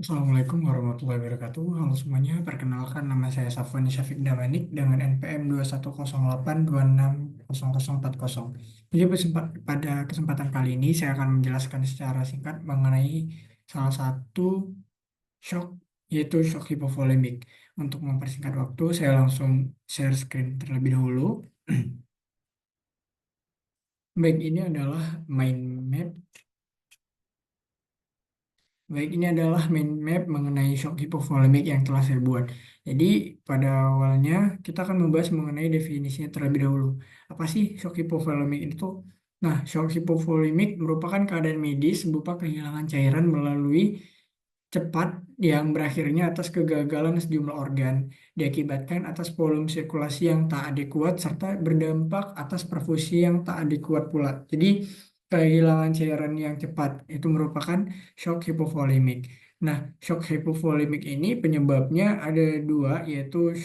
Assalamualaikum warahmatullahi wabarakatuh. Halo semuanya, perkenalkan nama saya Safwan Syafiq Damanik dengan NPM 2108260040. Jadi pada kesempatan kali ini saya akan menjelaskan secara singkat mengenai salah satu shock, yaitu shock hipovolemik. Untuk mempersingkat waktu, saya langsung share screen terlebih dahulu. Baik, ini adalah mind map. Baik, ini adalah mind map mengenai shock hipovolemik yang telah saya buat. Jadi, pada awalnya kita akan membahas mengenai definisinya terlebih dahulu. Apa sih shock hipovolemik itu? Nah, shock hipovolemik merupakan keadaan medis berupa kehilangan cairan melalui cepat yang berakhirnya atas kegagalan sejumlah organ, diakibatkan atas volume sirkulasi yang tak adekuat serta berdampak atas perfusi yang tak adekuat pula. Jadi, kehilangan cairan yang cepat itu merupakan shock hipovolemik. Nah, shock hipovolemik ini penyebabnya ada dua, yaitu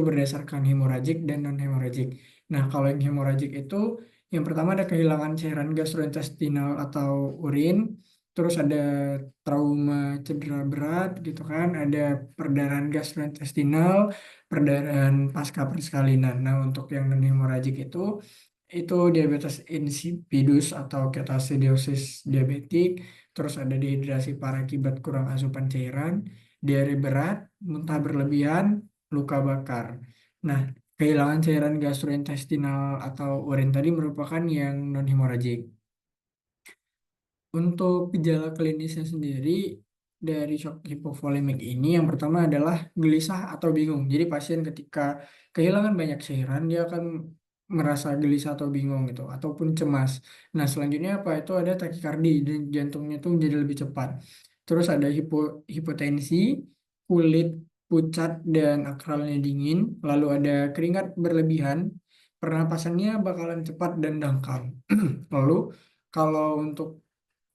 berdasarkan hemoragik dan non hemoragik. Nah, kalau yang hemoragik itu yang pertama ada kehilangan cairan gastrointestinal atau urin, terus ada trauma cedera berat gitu kan, ada perdarahan gastrointestinal, perdarahan pasca persalinan. Nah, untuk yang non hemoragik itu diabetes insipidus atau ketoacidosis diabetik, terus ada dehidrasi parah akibat kurang asupan cairan, diare berat, muntah berlebihan, luka bakar. Nah, kehilangan cairan gastrointestinal atau urin tadi merupakan yang non hemoragik. Untuk gejala klinisnya sendiri dari shock hipovolemik ini yang pertama adalah gelisah atau bingung. Jadi pasien ketika kehilangan banyak cairan dia akan merasa gelisah atau bingung gitu ataupun cemas. Nah, selanjutnya apa? Itu ada takikardi dan jantungnya tuh menjadi lebih cepat. Terus ada hipotensi, kulit pucat dan akralnya dingin, lalu ada keringat berlebihan, pernapasannya bakalan cepat dan dangkal. Lalu kalau untuk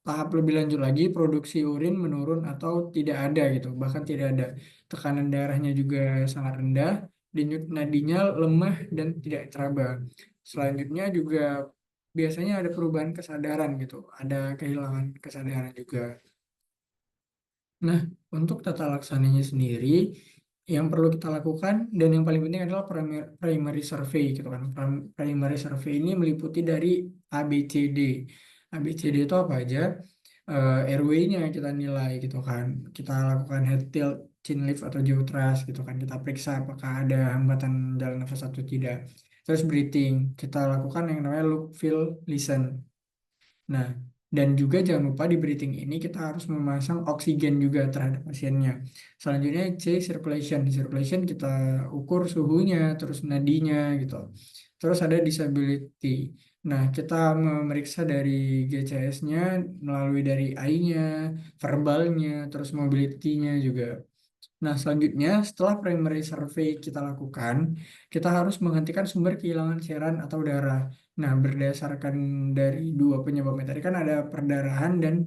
tahap lebih lanjut lagi, produksi urin menurun atau tidak ada gitu, bahkan tidak ada. Tekanan darahnya juga sangat rendah, denyut nadinya lemah dan tidak teraba. Selanjutnya juga biasanya ada perubahan kesadaran gitu, ada kehilangan kesadaran juga. Nah, untuk tata laksananya sendiri, yang perlu kita lakukan dan yang paling penting adalah primary survey gitu kan. Primary survey ini meliputi dari ABCD. ABCD itu apa aja? RW-nya kita nilai gitu kan. Kita lakukan head tilt, chin lift atau jaw thrust gitu kan. Kita periksa apakah ada hambatan jalan nafas atau tidak. Terus breathing, kita lakukan yang namanya look, feel, listen. Nah, dan juga jangan lupa di breathing ini kita harus memasang oksigen juga terhadap pasiennya. Selanjutnya C, circulation. Di circulation kita ukur suhunya, terus nadinya gitu. Terus ada disability. Nah, kita memeriksa dari GCS-nya melalui dari I-nya, verbalnya, terus mobility-nya juga. Nah, selanjutnya setelah primary survey kita lakukan, kita harus menghentikan sumber kehilangan cairan atau darah. Nah, berdasarkan dari dua penyebabnya tadi kan ada perdarahan dan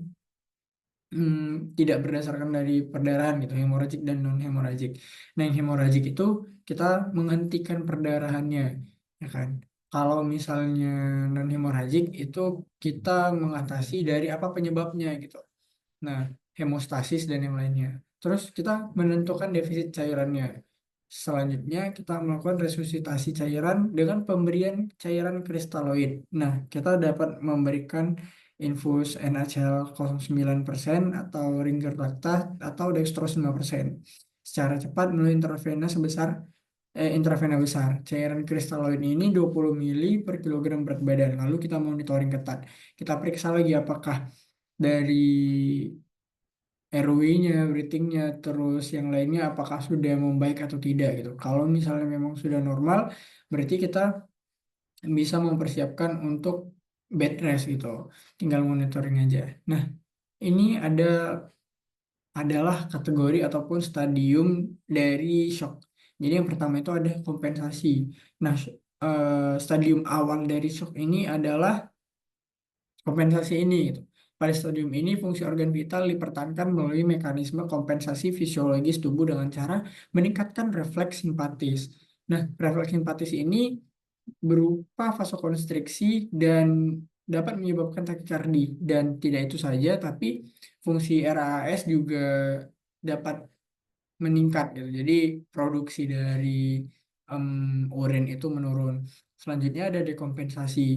tidak berdasarkan dari perdarahan gitu, hemoragik dan non hemoragik. Nah, yang hemoragik itu kita menghentikan perdarahannya, ya kan. Kalau misalnya non hemoragik itu kita mengatasi dari apa penyebabnya gitu. Nah, hemostasis dan yang lainnya. Terus kita menentukan defisit cairannya. Selanjutnya kita melakukan resusitasi cairan dengan pemberian cairan kristaloid. Nah, kita dapat memberikan infus NaCl 0,9% atau Ringer lactate atau dextrose 5% secara cepat melalui intravena besar. Cairan kristaloid ini 20 mili per kilogram berat badan. Lalu kita monitoring ketat. Kita periksa lagi apakah dari RW-nya, breathing-nya, terus yang lainnya apakah sudah membaik atau tidak gitu. Kalau misalnya memang sudah normal, berarti kita bisa mempersiapkan untuk bed rest gitu. Tinggal monitoring aja. Nah, ini adalah kategori ataupun stadium dari shock. Jadi yang pertama itu ada kompensasi. Nah, stadium awal dari shock ini adalah kompensasi ini gitu. Pada stadium ini fungsi organ vital dipertahankan melalui mekanisme kompensasi fisiologis tubuh dengan cara meningkatkan refleks simpatis. Nah, refleks simpatis ini berupa vasokonstriksi dan dapat menyebabkan takikardi. Dan tidak itu saja, tapi fungsi RAS juga dapat meningkat gitu. Jadi produksi dari em, urin itu menurun. Selanjutnya ada dekompensasi.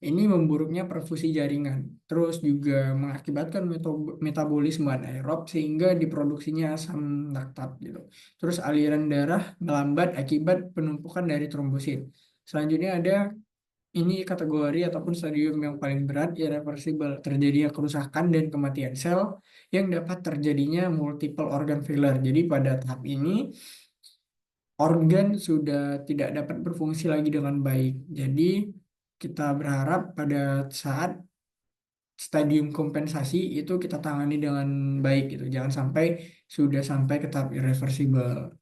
Ini memburuknya perfusi jaringan. Terus juga mengakibatkan metabolisme anaerob sehingga diproduksinya asam laktat gitu. Terus aliran darah melambat akibat penumpukan dari trombosit. Selanjutnya ada ini kategori ataupun stadium yang paling berat, irreversible, terjadinya kerusakan dan kematian sel yang dapat terjadinya multiple organ failure. Jadi pada tahap ini organ sudah tidak dapat berfungsi lagi dengan baik. Jadi kita berharap pada saat stadium kompensasi itu kita tangani dengan baik gitu. Jangan sampai sudah sampai ke tahap irreversible.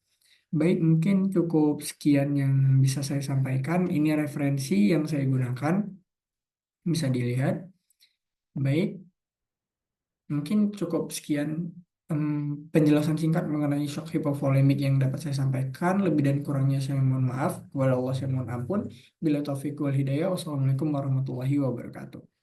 Baik, mungkin cukup sekian yang bisa saya sampaikan. Ini referensi yang saya gunakan, bisa dilihat. Baik, mungkin cukup sekian em, penjelasan singkat mengenai shock hipovolemik yang dapat saya sampaikan. Lebih dan kurangnya saya mohon maaf. Kepada Allah saya mohon ampun. Bila taufik wal hidayah. Wassalamualaikum warahmatullahi wabarakatuh.